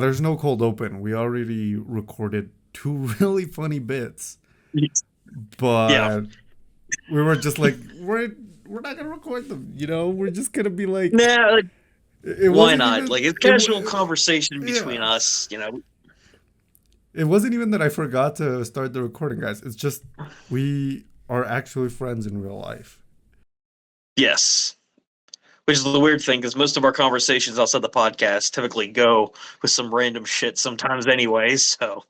there's no cold open. We already recorded two really funny bits, Yeah, but we were just like, we're not gonna record them. We're just gonna be like, nah, like, it why wasn't not? even Like, it's it. casual conversation Yeah, between us. it wasn't even that I forgot to start the recording, guys. It's just we are actually friends in real life. Yes. Which is the weird thing, because most of our conversations outside the podcast typically go with some random shit sometimes anyways, so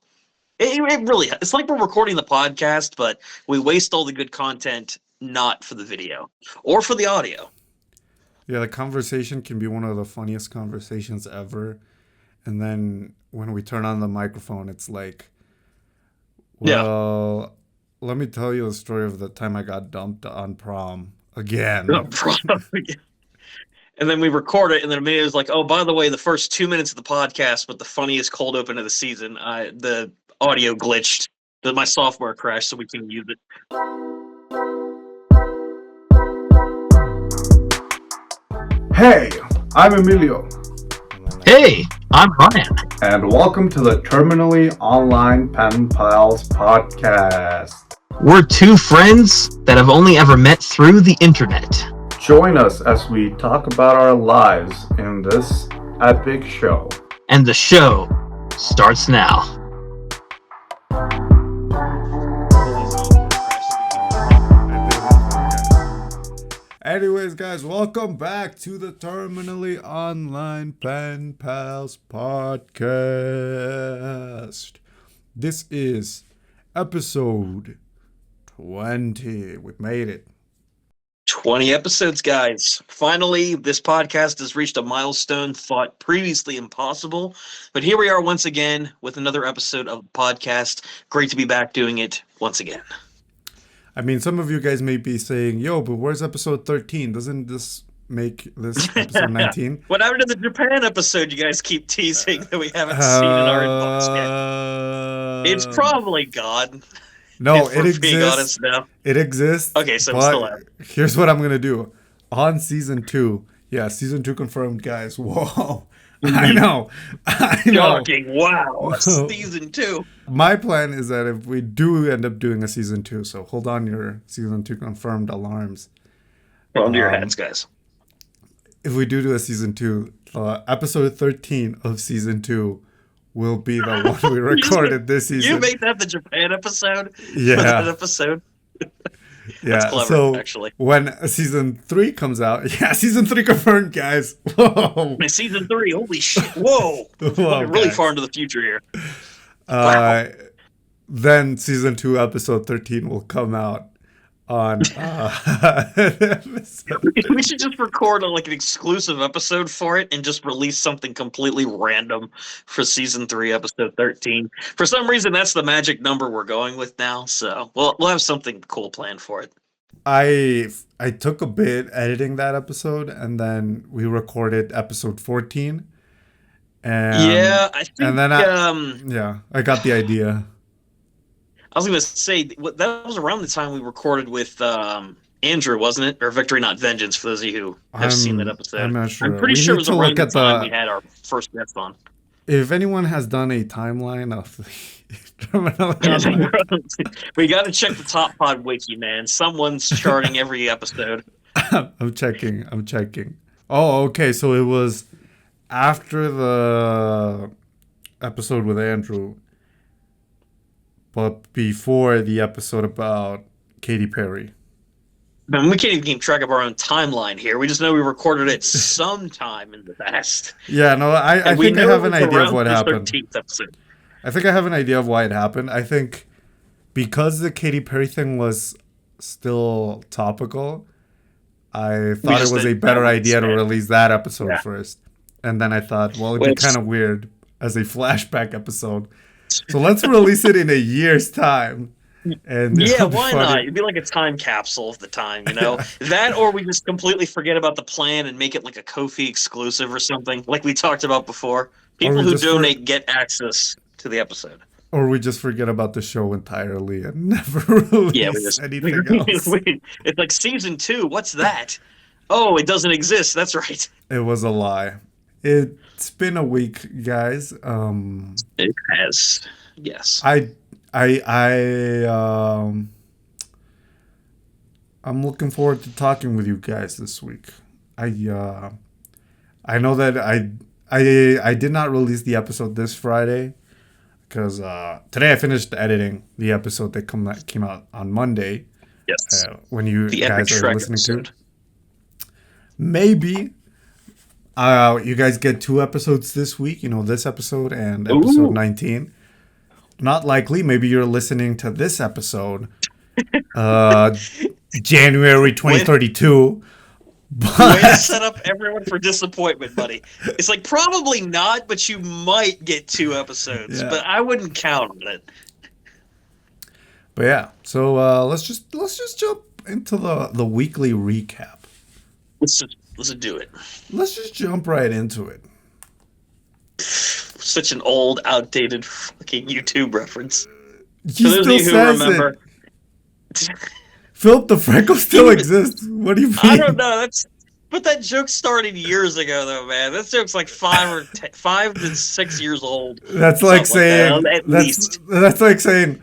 it really, it's like we're recording the podcast, but we waste all the good content not for the video or for the audio. Yeah, the conversation can be one of the funniest conversations ever, and then when we turn on the microphone, it's like, Yeah. well, let me tell you the story of the time I got dumped on prom No again. problem. And then we record it, and then Amelia is like, "Oh, by the way, the first 2 minutes of the podcast, but the funniest cold open of the season, the audio glitched. My software crashed, so we couldn't use it." Hey, I'm Emilio, Hey, I'm Ryan. and welcome to the Terminally Online Pen Pals podcast. We're two friends that have only ever met through the internet. Join us as we talk about our lives in this epic show. And the show starts now. Anyways, guys, welcome back to the Terminally Online Pen Pals podcast. This is episode 20. We've made it. 20 episodes, guys. Finally, this podcast has reached a milestone thought previously impossible. But here we are once again with another episode of the podcast. Great to be back doing it once again. I mean, some of you guys may be saying, yo, but where's episode 13? Doesn't this make this episode 19? What happened to the Japan episode you guys keep teasing that we haven't seen in our inbox yet? It's probably gone. No, if it we're being exists. honest now. It exists. Okay, so I'm still out. Here's what I'm going to do. On season 2. Yeah, season 2 confirmed, guys. Whoa. I know. Shocking. Wow. Season 2. My plan is that if we do end up doing a season 2, so hold on your season 2 confirmed alarms. Well, under your hats, guys. If we do a season 2, episode 13 of season 2 will be the one we recorded this season. You make that the Japan episode? Yeah. For that episode? Yeah, That's clever, so actually. When season 3 comes out, season 3 confirmed, guys. Whoa. Season 3, holy shit. Whoa. Looking really far into the future here. Wow. Then season 2, episode 13 will come out on... We should just record an exclusive episode for it and just release something completely random for season 3, episode 13. For some reason, that's the magic number we're going with now, so we'll have something cool planned for it. I took a bit editing that episode, and then we recorded episode 14. And, yeah, I think... And then I got the idea. I was going to say, that was around the time we recorded with Andrew, wasn't it? Or Victory Not Vengeance, for those of you who have seen that episode. I'm not sure. I'm pretty sure it was around the time we had our first guest on. If anyone has done a timeline of the we got to check the Top Pod wiki, man. Someone's charting every episode. I'm checking. Oh, okay. So it was after the episode with Andrew, but before the episode about Katy Perry. Man, we can't even keep track of our own timeline here. We just know we recorded it sometime in the past. Yeah, no, I think I have an idea of what happened. 13th episode. I think I have an idea of why it happened. I think because the Katy Perry thing was still topical, I thought it was a better idea to release that episode first. And then I thought, well, it'd be kind of weird as a flashback episode. So let's release it in a year's time. And yeah, why not? It'd be like a time capsule of the time, That, or we just completely forget about the plan and make it like a Ko-fi exclusive or something, like we talked about before. People who donate get access to the episode. Or we just forget about the show entirely and never release anything else. It's like season 2. What's that? Oh, it doesn't exist. That's right. It was a lie. It's been a week, guys. It has. Yes. I I I'm looking forward to talking with you guys this week. I I know that I did not release the episode this Friday because today I finished editing the episode that came out on Monday. Yes. When you The epic guys are Shrek listening to, episode. maybe you guys get 2 episodes this week. You know, this episode and episode Ooh. 19. Not likely. Maybe you're listening to this episode, uh, January Way, 2032. way to But set up everyone for disappointment, buddy. It's like probably not, but you might get 2 episodes. yeah, But I wouldn't count on it. but yeah. So let's just jump into the weekly recap. Let's do it. Let's just jump right into it. Such an old, outdated fucking YouTube reference. He For those of still you who says remember, it. Philip DeFranco still exists. What do you mean? I don't know. But that joke started years ago, though, man. That joke's like 5 to 6 years old. That's like saying Like that, at least. that's like saying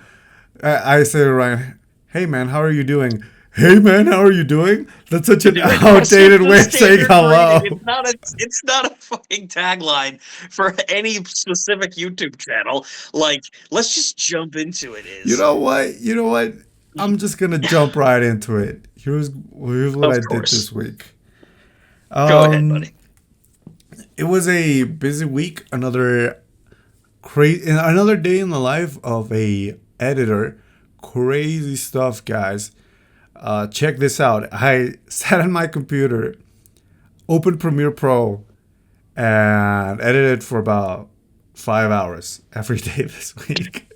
I say to Ryan, "Hey man, how are you doing?" "Hey man, how are you doing?" That's such an outdated way of saying hello. It's not a fucking tagline for any specific YouTube channel. Like, let's just jump into it. You know what? You know what? I'm just gonna jump right into it. Here's what Of I did course. this week. Go ahead, buddy. It was a busy week. Another day in the life of a editor. Crazy stuff, guys. Check this out. I sat on my computer, opened Premiere Pro, and edited for about 5 hours every day this week.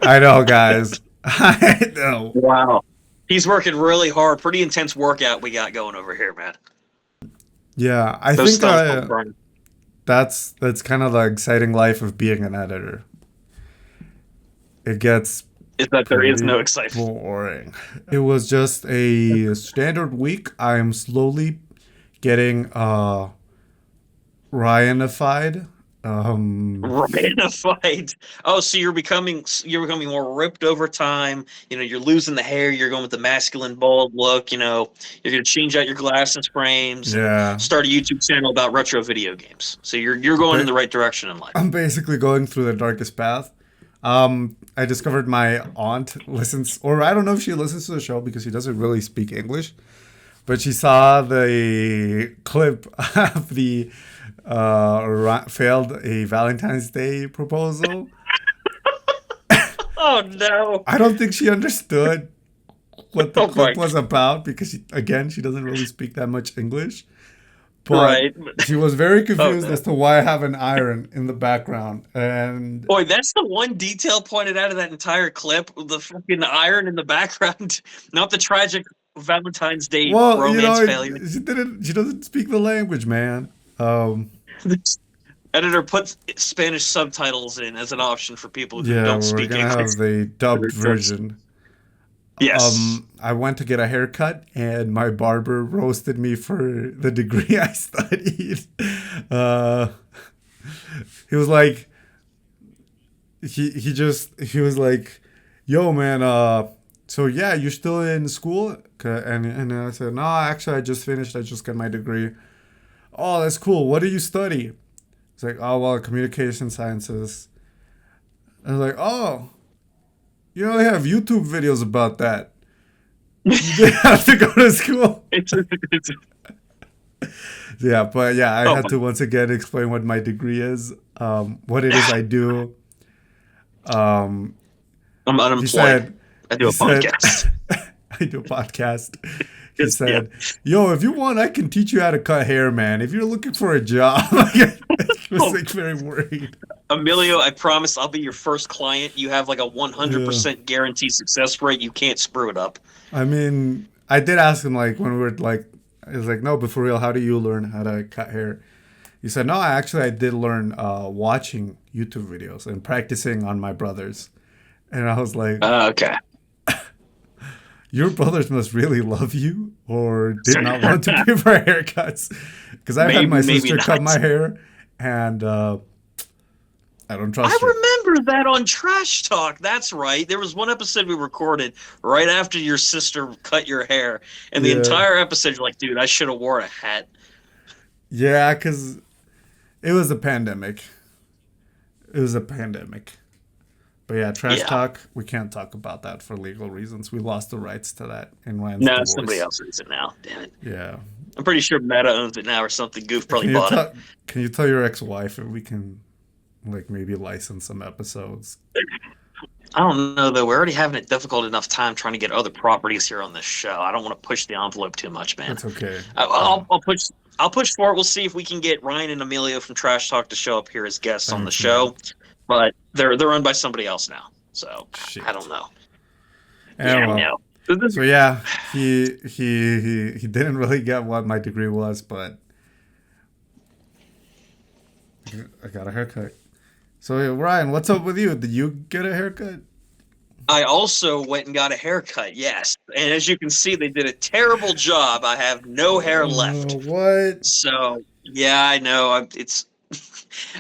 I know, guys. I know. Wow. He's working really hard. Pretty intense workout we got going over here, man. Yeah, I Those think thumbs don't burn. that's kind of the exciting life of being an editor. It gets Is that there is pretty no excitement. boring. It was just a standard week. I'm slowly getting Ryanified. Ramified. Oh, so you're becoming more ripped over time. You know, you're losing the hair. You're going with the masculine bald look. You know, you're gonna change out your glasses frames and Yeah, start a YouTube channel about retro video games. So you're going in the right direction in life. I'm basically going through the darkest path. I discovered my aunt listens, or I don't know if she listens to the show because she doesn't really speak English, but she saw the clip of the failed a Valentine's Day proposal. Oh no! I don't think she understood what the Oh my clip was about because she doesn't really speak that much English. But Right. she was very Oh confused no! as to why I have an iron in the background. And Boy, that's the one detail pointed out of that entire clip: the fucking iron in the background, not the tragic Valentine's Day well, romance failure. she doesn't speak the language, man. This editor puts Spanish subtitles in as an option for people who Yeah, don't we're speak gonna English. have the dubbed version. Yes. I went to get a haircut, and my barber roasted me for the degree I studied. Uh, he was like, he was like, "Yo, man, so yeah, you're still in school?" And I said, "No, actually, I just finished. I just got my degree." "Oh, that's cool. What do you study?" It's like, "Oh, well, communication sciences." I was like, "Oh, you know, they have YouTube videos about that. You didn't have to go to school." It's Yeah, but yeah, I oh had my, to once again explain what my degree is, what it is I do. Um, I'm he unemployed. said, I do he a said, podcast. I do a podcast. He Yeah. said, "Yo, if you want, I can teach you how to cut hair, man. If you're looking for a job." I was Oh, like very worried. Emilio, I promise I'll be your first client. You have like a Yeah. 100% guaranteed success rate. You can't screw it up. I mean, I did ask him like when we were like, I was like, "No, but for real, how do you learn how to cut hair?" He said, "No, I did learn watching YouTube videos and practicing on my brothers." And I was like, Okay. Your brothers must really love you or did not want to pay for haircuts. Because I've had my Maybe sister cut not. my hair, and I don't I trust her. remember that on Trash Talk. That's right. There was one episode we recorded right after your sister cut your hair, and the Yeah. entire episode, you're like, dude, I should have wore a hat. Yeah, because it was a pandemic. It was a pandemic. But yeah, trash Yeah. talk, we can't talk about that for legal reasons. We lost the rights to that in Ryan's No, somebody divorce. else owns it now. Damn it. Yeah. I'm pretty sure Meta owns it now or something. Goof probably Can you bought it. tell can you tell your ex-wife if we can like maybe license some episodes? I don't know though. We're already having a difficult enough time trying to get other properties here on this show. I don't want to push the envelope too much, man. That's okay. I'll push. I'll push for it. We'll see if we can get Ryan and Emilio from Trash Talk to show up here as guests on the Thanks, man. show. But they're owned by somebody else now, so Shit. I don't know. Yeah, well, no. so yeah, he didn't really get what my degree was, but I got a haircut. So yeah, Ryan, what's up with you? Did you get a haircut? I also went and got a haircut. Yes, and as you can see, they did a terrible job. I have no hair left. What? So yeah, I know. It's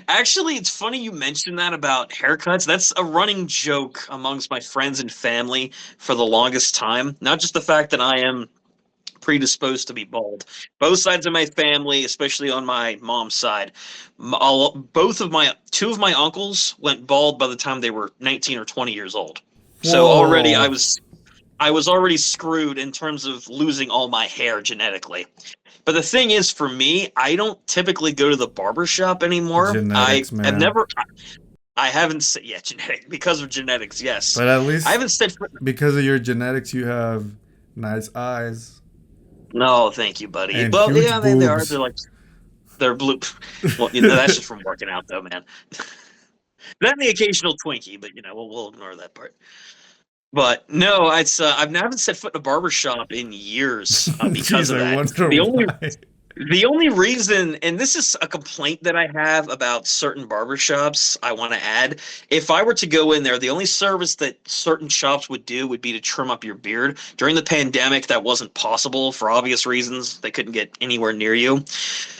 actually it's funny you mentioned that about haircuts. That's a running joke amongst my friends and family for the longest time. Not just the fact that I am predisposed to be bald. Both sides of my family, especially on my mom's side, both of my two of my uncles went bald by the time they were 19 or 20 years old. So already Whoa. I was already screwed in terms of losing all my hair genetically. But the thing is, for me, I don't typically go to the barber shop anymore. Genetics, I've man. never, I haven't said, yeah, genetic, because of genetics, yes. But at least I haven't said, because of your genetics, you have nice eyes no, thank you, buddy. and Well, huge yeah, they are. boobs. They're blue. Well, you know, that's just from working out, though, man. Then the occasional Twinkie, but you know, we'll ignore that part. But no, it's I haven't set foot in a barber shop in years because Jeez, of I that. wonder The only why. the only reason, and this is a complaint that I have about certain barbershops, I want to add, if I were to go in there, the only service that certain shops would do would be to trim up your beard. During the pandemic, that wasn't possible for obvious reasons. They couldn't get anywhere near you.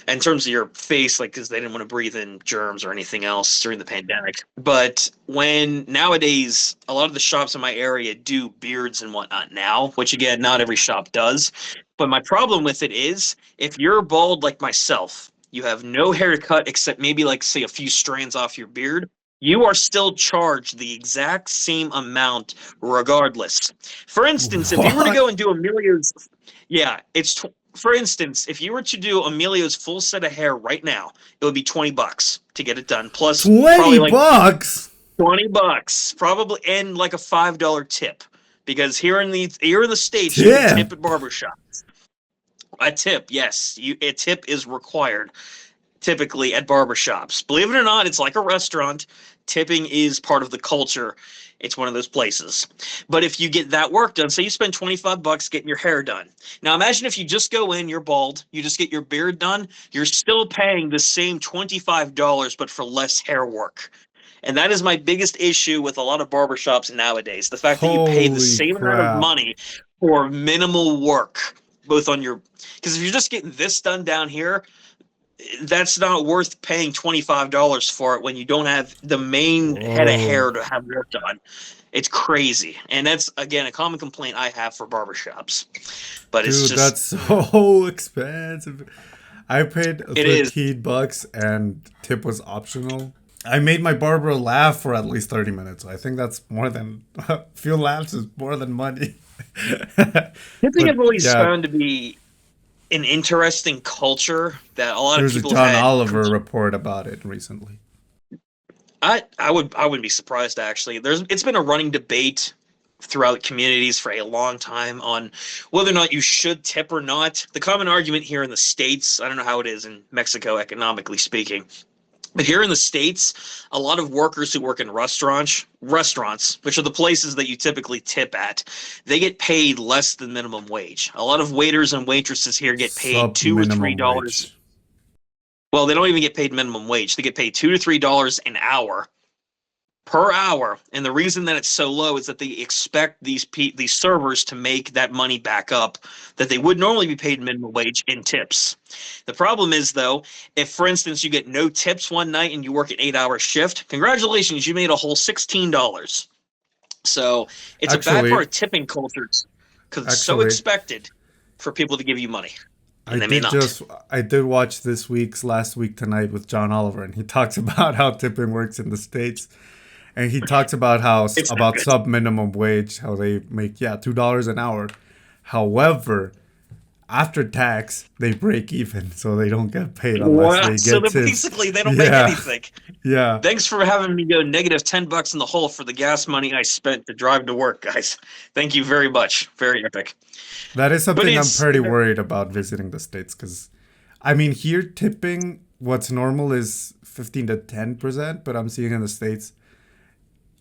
In terms of your face, like, because they didn't want to breathe in germs or anything else during the pandemic. But when nowadays, a lot of the shops in my area do beards and whatnot now, which again, not every shop does. But my problem with it is, if you're bald like myself, you have no haircut except maybe like say a few strands off your beard, you are still charged the exact same amount regardless. For instance, if you were to What? go and do Emilio's, yeah, for instance, if you were to do Emilio's full set of hair right now, it would be $20 to get it done. Plus probably 20 like bucks? $20, probably, and like a $5 tip. Because here in the States, you can Yeah. tip at barbershops. A tip, yes. A tip is required typically at barbershops. Believe it or not, it's like a restaurant. Tipping is part of the culture. It's one of those places. But if you get that work done, say you spend $25 getting your hair done. Now imagine if you just go in, you're bald, you just get your beard done, you're still paying the same $25 but for less hair work. And that is my biggest issue with a lot of barbershops nowadays. The fact that you pay the Holy same amount of crap. money for minimal work, both on your, because if you're just getting this done down here, that's not worth paying $25 for it when you don't have the main head of Whoa. hair to have work done. It's crazy. And that's, again, a common complaint I have for barbershops. But it's Dude, just, that's so expensive. I paid it is. $13 and tip was optional. I made my barber laugh for at least 30 minutes. I think that's more than a few laughs is more than money. Tipping I've always yeah, found to be an interesting culture that a lot of there's a people John had. Oliver report about it recently. I wouldn't be surprised actually. It's been a running debate throughout communities for a long time on whether or not you should tip or not. The common argument here in the States, I don't know how it is in Mexico economically speaking, but here in the States, a lot of workers who work in restaurants, which are the places that you typically tip at, they get paid less than minimum wage. A lot of waiters and waitresses here get paid Sub $2 or minimum $3. wage. Well, they don't even get paid minimum wage. They get paid $2 to $3 an hour. per hour, and the reason that it's so low is that they expect these servers to make that money back up that they would normally be paid minimum wage in tips. The problem is though, if for instance you get no tips one night and you work an 8-hour shift, congratulations, you made a whole $16. So it's a bad part Actually, of tipping cultures because it's so actually, expected for people to give you money, I and they may did not. just I did watch this week's Last Week Tonight with John Oliver, and he talks about how tipping works in the states, and he talks about how It's not about good. sub minimum wage, how they make $2 an hour. However, after tax, they break even, so they don't get paid unless Wow. they So get that tips. basically they don't make Yeah, anything. yeah, Thanks for having me go negative $10 in the hole for the gas money I spent to drive to work, guys. Thank you very much. Very epic. that is But something I'm it's pretty worried about visiting the states because, I mean, here tipping what's normal is 15 to 10%, but I'm seeing in the states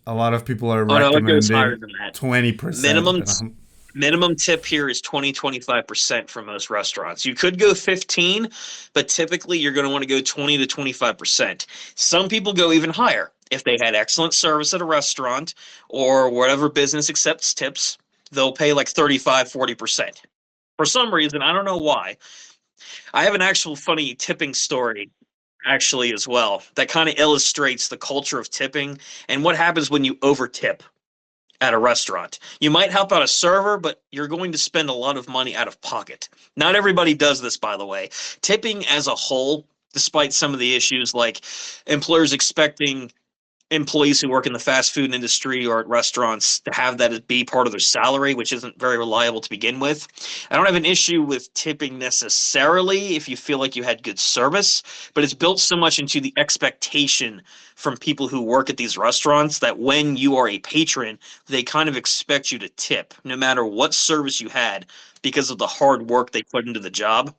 a lot of people are oh no, it goes higher recommending than that. 20%, Minimum and minimum tip here is 20-25% for most restaurants. You could go 15, but typically you're going to want to go 20 to 25%. Some people go even higher. If they had excellent service at a restaurant or whatever business accepts tips, they'll pay like 35-40%. For some reason, I don't know why. I have an actual funny tipping story actually as well that kind of illustrates the culture of tipping and what happens when you over tip at a restaurant. You might help out a server, but you're going to spend a lot of money out of pocket. Not everybody does this, by the way. Tipping as a whole, despite some of the issues like employers expecting employees who work in the fast food industry or at restaurants to have that as be part of their salary, which isn't very reliable to begin with. I don't have an issue with tipping necessarily if you feel like you had good service, but it's built so much into the expectation from people who work at these restaurants that when you are a patron, they kind of expect you to tip no matter what service you had because of the hard work they put into the job.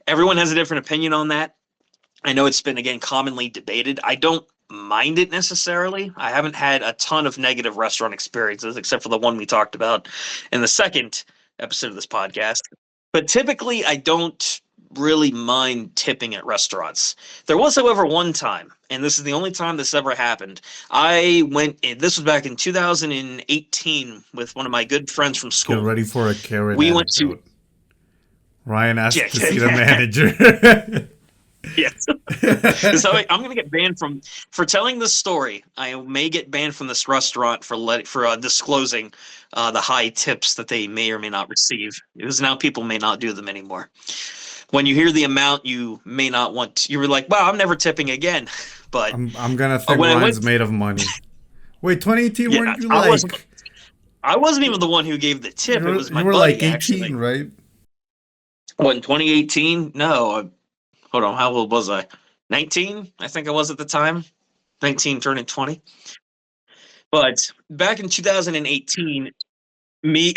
Everyone has a different opinion on that. I know it's been again commonly debated. I don't mind it necessarily. I haven't had a ton of negative restaurant experiences except for the one we talked about in the second episode of this podcast. But typically I don't really mind tipping at restaurants. There was, however, one time, and this is the only time this ever happened. This was back in 2018 with one of my good friends from get school. ready for a Karen We went to anecdote. Ryan yeah, asked to yeah, see the yeah. manager. Yes. So I'm going to get banned for telling this story. I may get banned from this restaurant for disclosing the high tips that they may or may not receive, because now people may not do them anymore. When you hear the amount, you may not want to, you were like, "Wow, I'm never tipping again." But I'm gonna think when I Ryan's went, made of money. Wait, 2018? yeah, Weren't you like I wasn't even the one who gave the tip. It was my you were like buddy 18, actually. right? What, in 2018? No, hold on, how old was I? 19, I think I was at the time. 19 turning 20. But back in 2018, me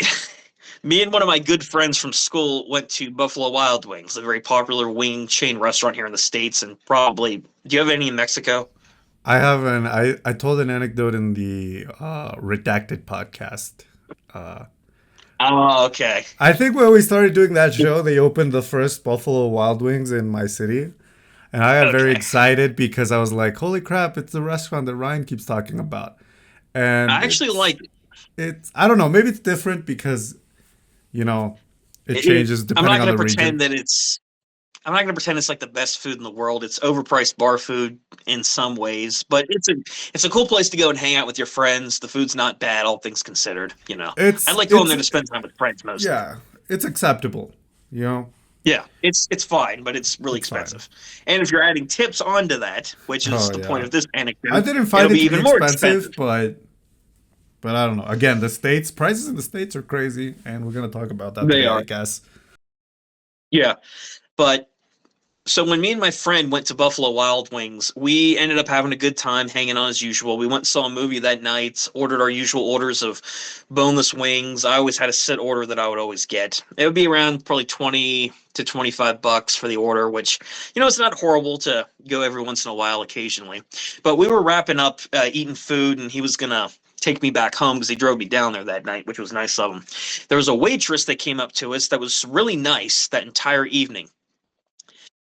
me and one of my good friends from school went to Buffalo Wild Wings, a very popular wing chain restaurant here in the States, and probably do you have any in Mexico? I haven't. I told an anecdote in the redacted podcast. Uh, Oh, okay. I think when we started doing that show, they opened the first Buffalo Wild Wings in my city. And I got very Okay. excited because I was like, holy crap, it's the restaurant that Ryan keeps talking about. And I actually like I don't know, maybe it's different because, you know, it it. changes I'm not depending on going to the region. pretend that I'm not going to pretend it's like the best food in the world. It's overpriced bar food in some ways, but it's a cool place to go and hang out with your friends. The food's not bad, all things considered. I like going It's there to spend time with friends mostly. yeah, it's acceptable. You know, Yeah, it's fine, but it's really it's fine. expensive. And if you're adding tips onto that, which is Oh the point yeah. of this I anecdote, didn't it'll find be it to be even more expensive, expensive. but I don't know. Again, the states prices in the states are crazy, and we're gonna talk about that They today, I are. guess. Yeah, but so when me and my friend went to Buffalo Wild Wings, we ended up having a good time hanging on as usual. We went and saw a movie that night, ordered our usual orders of boneless wings. I always had a set order that I would always get. It would be around probably 20 to $25 for the order, which, it's not horrible to go every once in a while occasionally. But we were wrapping up eating food, and he was going to take me back home because he drove me down there that night, which was nice of him. There was a waitress that came up to us that was really nice that entire evening.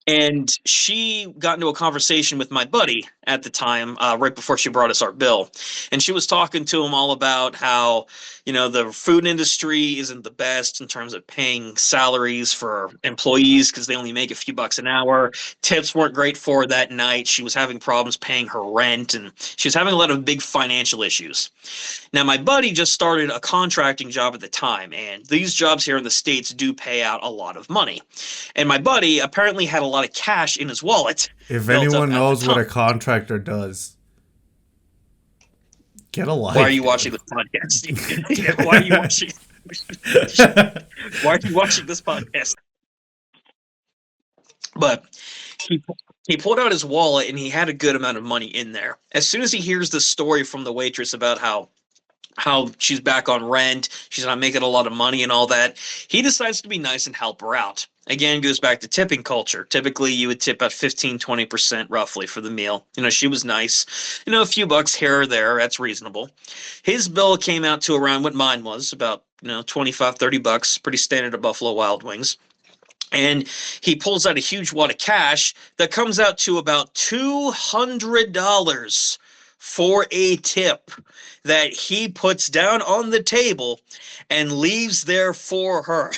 And she got into a conversation with my buddy at the time, right before she brought us our bill. And she was talking to him all about how, the food industry isn't the best in terms of paying salaries for employees because they only make a few bucks an hour. Tips weren't great for her that night. She was having problems paying her rent, and she was having a lot of big financial issues. Now, my buddy just started a contracting job at the time, and these jobs here in the States do pay out a lot of money. And my buddy apparently had a lot of cash in his wallet If built up anyone at the knows what time. a contractor does, get a Why are life, you dude. watching this podcast? Why are you watching? Why are you watching this podcast? But he he pulled out his wallet and he had a good amount of money in there. As soon as he hears the story from the waitress about how she's back on rent, she's not making a lot of money and all that, he decides to be nice and help her out. Again, goes back to tipping culture. Typically, you would tip about 15-20% roughly for the meal. She was nice. A few bucks here or there, that's reasonable. His bill came out to around what mine was, about, 25-30 bucks, pretty standard at Buffalo Wild Wings. And he pulls out a huge wad of cash that comes out to about $200 for a tip that he puts down on the table and leaves there for her.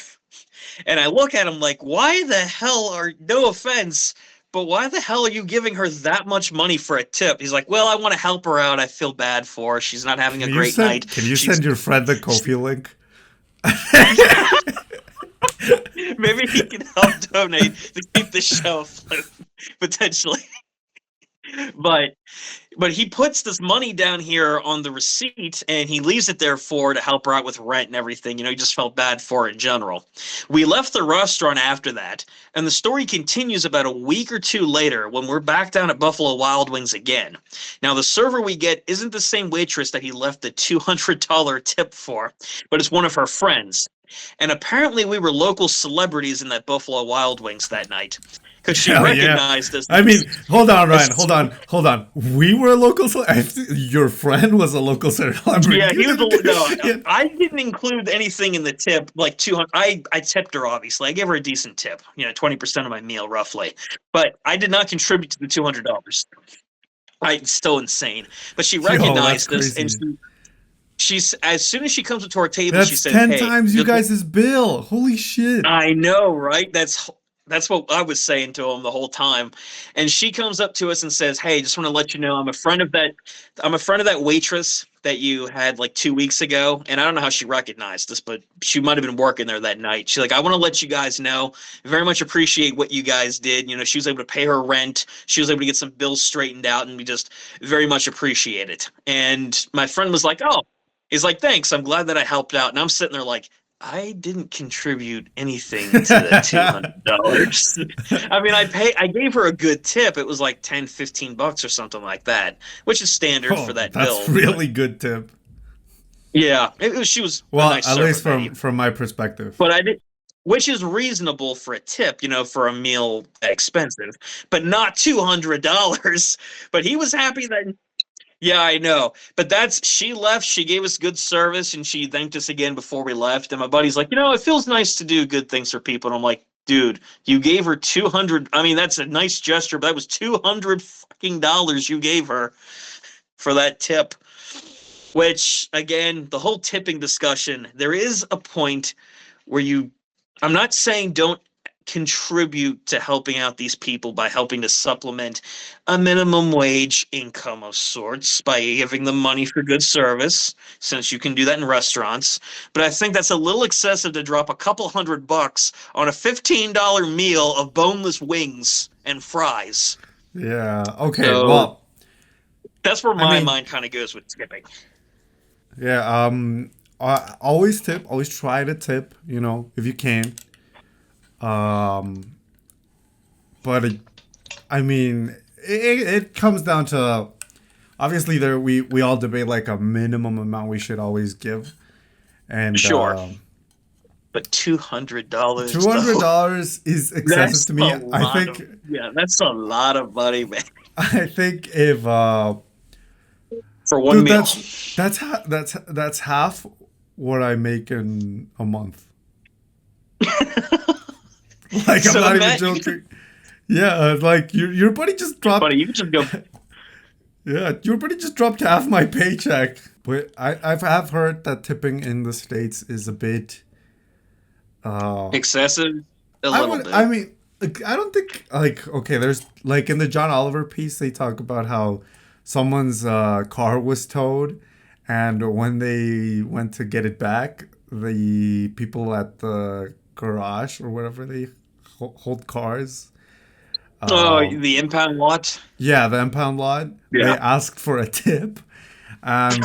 And I look at him like, why the hell no offense, but why the hell are you giving her that much money for a tip? He's like, well, I want to help her out. I feel bad for her. She's not having a great night. Can you She's send your friend the Kofi link? Maybe he can help donate to keep the show afloat, potentially. But he puts this money down here on the receipt and he leaves it there for her to help her out with rent and everything. He just felt bad for her in general. We left the restaurant after that, and the story continues about a week or two later when we're back down at Buffalo Wild Wings again. Now, the server we get isn't the same waitress that he left the $200 tip for, but it's one of her friends. And apparently we were local celebrities in that Buffalo Wild Wings that night. Because she recognized us. I mean, hold on, Ryan. Hold on. We were a local celebrity. Your friend was a local celebrity. Yeah, he was. No, I didn't include anything in the tip, like 200. I tipped her, obviously. I gave her a decent tip, 20% of my meal, roughly. But I did not contribute to the $200. It's still insane. But she recognized us, and she's as soon as she comes up to our table, she said, 10 times you guys' bill. Holy shit. I know, right? That's what I was saying to him the whole time. And she comes up to us and says, hey, just want to let you know I'm a friend of that waitress that you had like 2 weeks ago. And I don't know how she recognized us, but she might have been working there that night. She's like, I want to let you guys know, very much appreciate what you guys did. She was able to pay her rent. She was able to get some bills straightened out, and we just very much appreciate it. And my friend was like, oh, he's like, thanks. I'm glad that I helped out. And I'm sitting there like, I didn't contribute anything to the $200. I mean, I gave her a good tip. It was like 10-15 bucks or something like that, which is standard for that bill. That's really good tip. Yeah, she was well, nice at least from my perspective. But I did, which is reasonable for a tip, for a meal that expensive, but not $200. But he was happy that. Yeah, I know. But she left, she gave us good service, and she thanked us again before we left. And my buddy's like, it feels nice to do good things for people. And I'm like, dude, you gave her 200. I mean, that's a nice gesture, but that was $200 fucking dollars you gave her for that tip. Which, again, the whole tipping discussion, there is a point where I'm not saying don't contribute to helping out these people by helping to supplement a minimum wage income of sorts by giving them money for good service, since you can do that in restaurants. But I think that's a little excessive to drop a couple $100 on a $15 meal of boneless wings and fries. Yeah. Okay. So, well, that's where my mind kind of goes with tipping. Yeah. Always tip. Always try to tip. If you can. But it comes down to, obviously we all debate like a minimum amount we should always give, and sure. But $200. $200 is excessive to me. I think. That's a lot of money, man. I think if for one meal, that's half what I make in a month. Like, I'm not even joking. Yeah, like your buddy just dropped. Buddy, you can just go Yeah, your buddy just dropped half my paycheck. But I've heard that tipping in the States is a bit. Uh, excessive a I little would. I bit. mean, like, I don't think like okay. There's like in the John Oliver piece, they talk about how someone's car was towed, and when they went to get it back, the people at the garage or whatever they hold cars. Oh, Um, the impound lot. yeah, the impound lot. They Yeah. asked for a tip, and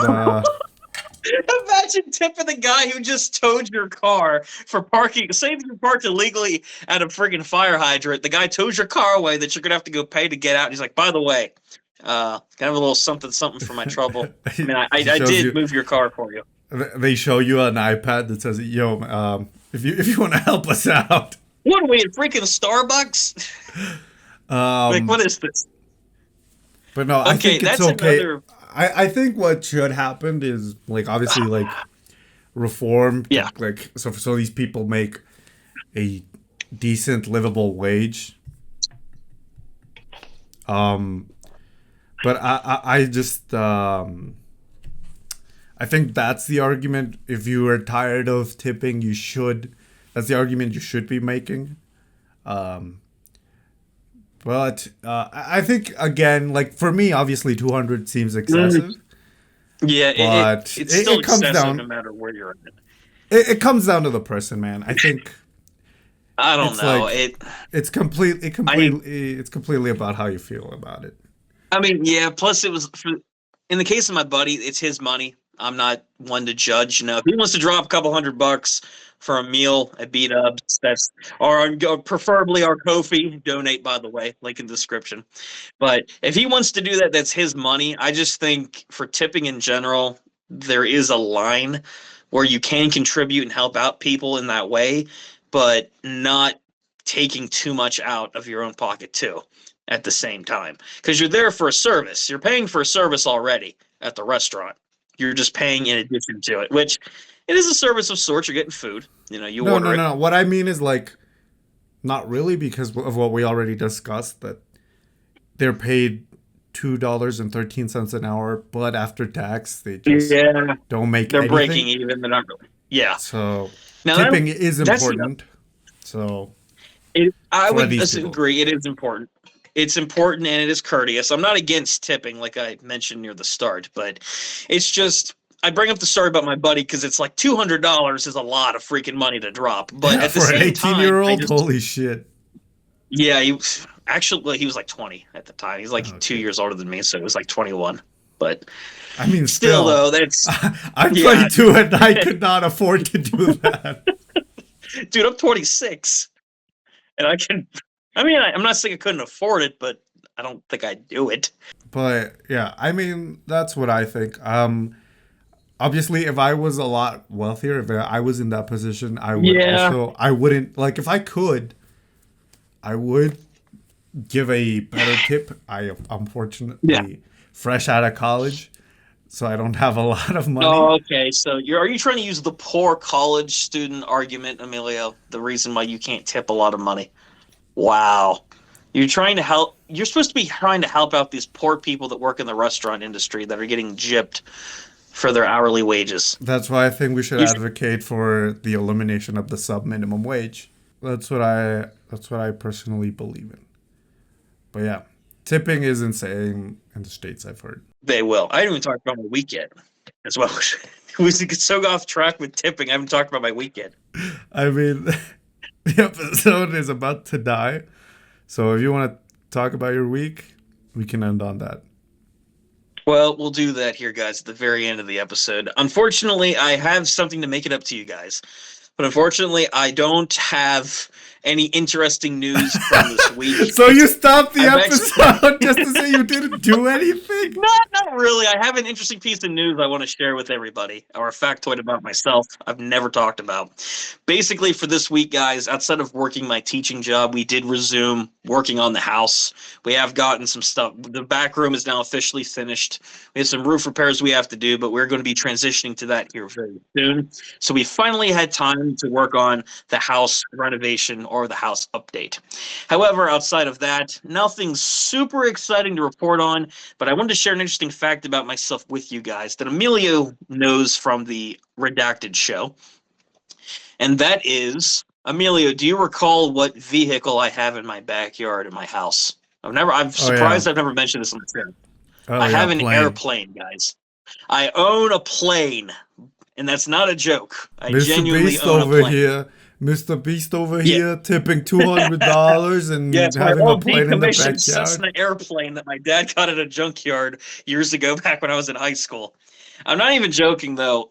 Imagine tipping the guy who just towed your car for parking. Say that you parked illegally at a friggin' fire hydrant. The guy tows your car away that you're gonna have to go pay to get out. And he's like, by the way, can I have a little something something for my trouble? I mean, he I shows did you. move your car for you. They show you an iPad that says, "Yo, if you want to help us out." What are we at freaking Starbucks? Like, Um, what is this? but no, I Okay, think it's that's okay. another. I think what should happen is like obviously like reform, Yeah. like so these people make a decent livable wage. Um, but I just I think that's the argument. If you are tired of tipping, you should. That's the argument you should be making. Um, but I think again, like for me, obviously 200 seems Mm, excessive. yeah, But it's still it comes excessive no down. matter where you're at. It comes down to the person, man. I think I don't it's know. like I it's completely about how you feel about it. I mean, yeah. Plus, it was in the case of my buddy, it's his money. I'm not one to judge. You know, if he wants to drop a couple $100 for a meal at B Dubs, that's or preferably our Kofi. Donate, by the way, link in the description. But if he wants to do that, that's his money. I just think for tipping in general, there is a line where you can contribute and help out people in that way, but not taking too much out of your own pocket too at the same time. Because you're there for a service. You're paying for a service already at the restaurant. You're just paying in addition to it, which it is a service of sorts. You're getting food. You know, you No, order no, it. no. What I mean is like not really because of what we already discussed that they're paid $2.13 an hour, but after tax they just Yeah, don't make they're breaking anything. even. They're not really. Yeah. So Now tipping is that's the important. So I for would these people. agree. It is important. It's important and it is courteous. I'm not against tipping, like I mentioned near the start, but it's just I bring up the story about my buddy because it's like $200 is a lot of freaking money to drop. But Yeah, at the for an same 18 time, year I old, just holy shit. yeah, actually he was like 20 at the time. He's like two Okay. years older than me, so it was like 21. But I mean, still, still, though, that's I'm yeah, 22 and I could not afford to do that. dude, I'm 26 and I can. I mean, I'm not saying I couldn't afford it, but I don't think I'd do it. But yeah, I mean, that's what I think. Obviously, if I was a lot wealthier, if I was in that position, I would Yeah, also, I wouldn't, like, if I could, I would give a better tip. I am yeah. unfortunately fresh out of college, so I don't have a lot of money. Oh, okay. So are you trying to use the poor college student argument, Emilio? The reason why you can't tip a lot of money? Wow. You're trying to help. You're supposed to be trying to help out these poor people that work in the restaurant industry that are getting gypped for their hourly wages. That's why I think we should You advocate for the elimination of the sub minimum wage. That's what I personally believe in. But yeah, tipping is insane in the states. I've heard. They will. I didn't even talk about my week yet as well. We get so off track with tipping. I haven't talked about my week yet. I mean, the episode is about to die. So if you want to talk about your week, we can end on that. Well, we'll do that here, guys, at the very end of the episode. Unfortunately, I have something to make it up to you guys. But unfortunately, I don't have any interesting news from this week. So you stopped the I've actually episode just to say you didn't do anything? not really. I have an interesting piece of news I want to share with everybody, or a factoid about myself I've never talked about. Basically, for this week, guys, outside of working my teaching job, we did resume working on the house. We have gotten some stuff. The back room is now officially finished. We have some roof repairs we have to do, but we're going to be transitioning to that here very soon. So we finally had time to work on the house renovation or the house update. However, outside of that, nothing super exciting to report on, but I wanted to share an interesting fact about myself with you guys that Emilio knows from the Redacted show. And that is, Emilio, do you recall what vehicle I have in my backyard in my house? I'm surprised I've never mentioned this on the show. I have an airplane, guys. I own a plane, and that's not a joke. I genuinely own a plane. Mr. Beast over here tipping $200 and having a plane in the backyard. Cessna airplane that my dad got at a junkyard years ago, back when I was in high school. I'm not even joking, though.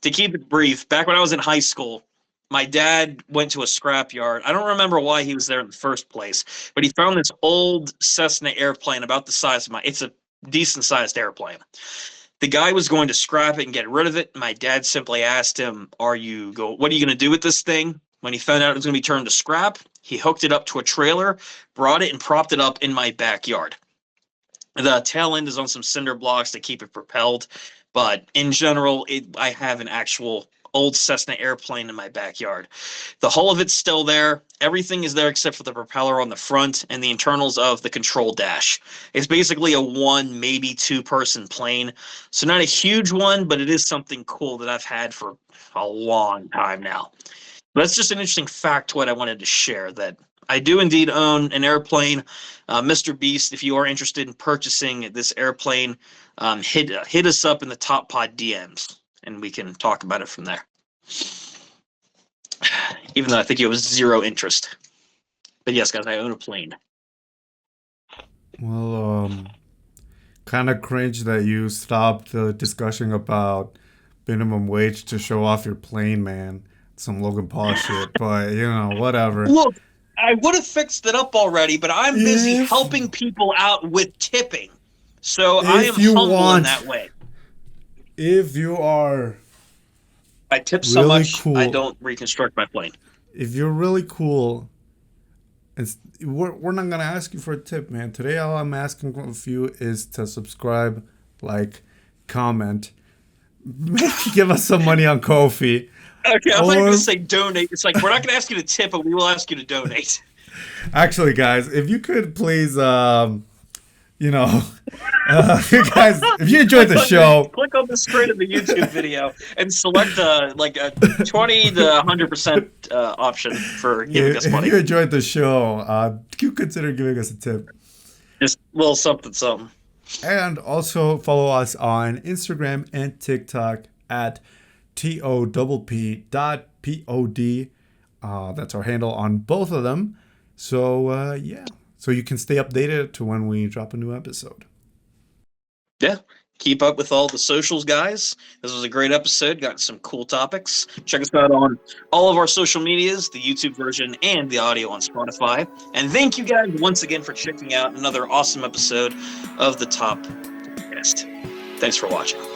To keep it brief, back when I was in high school, my dad went to a scrapyard. I don't remember why he was there in the first place, but he found this old Cessna airplane about the size of it's a decent-sized airplane. The guy was going to scrap it and get rid of it. My dad simply asked him, what are you going to do with this thing? When he found out it was going to be turned to scrap, he hooked it up to a trailer, brought it, and propped it up in my backyard. The tail end is on some cinder blocks to keep it propelled, but in general, I have an actual old Cessna airplane in my backyard. The hull of it's still there. Everything is there except for the propeller on the front and the internals of the control dash. It's basically a 1, maybe 2-person plane. So not a huge one, but it is something cool that I've had for a long time now. But that's just an interesting factoid I wanted to share, that I do indeed own an airplane. Mr. Beast, if you are interested in purchasing this airplane, hit us up in the Top Pod DMs, and we can talk about it from there. Even though I think you have zero interest. But yes, guys, I own a plane. Well, kind of cringe that you stopped the discussion about minimum wage to show off your plane, man. Some Logan Paul shit, but whatever. Look, I would have fixed it up already, but I'm busy helping people out with tipping. So I am humble in that way. If you are... I tip so really much, cool. I don't reconstruct my plane. If you're really cool, we're not going to ask you for a tip, man. Today, all I'm asking of you is to subscribe, like, comment. Maybe give us some money on Ko-fi. Okay, I thought you were going to say donate. It's like, we're not going to ask you to tip, but we will ask you to donate. Actually, guys, if you could please... guys, if you enjoyed the show, click on the screen of the YouTube video and select a 20 to 100% option for giving us money. If you enjoyed the show, you consider giving us a tip. Just a little something. And also follow us on Instagram and TikTok at TOPP.pod. That's our handle on both of them. So, So you can stay updated to when we drop a new episode. Yeah. Keep up with all the socials, guys. This was a great episode. Got some cool topics. Check us out on all of our social medias, the YouTube version and the audio on Spotify. And thank you guys once again for checking out another awesome episode of the Top Podcast. Thanks for watching.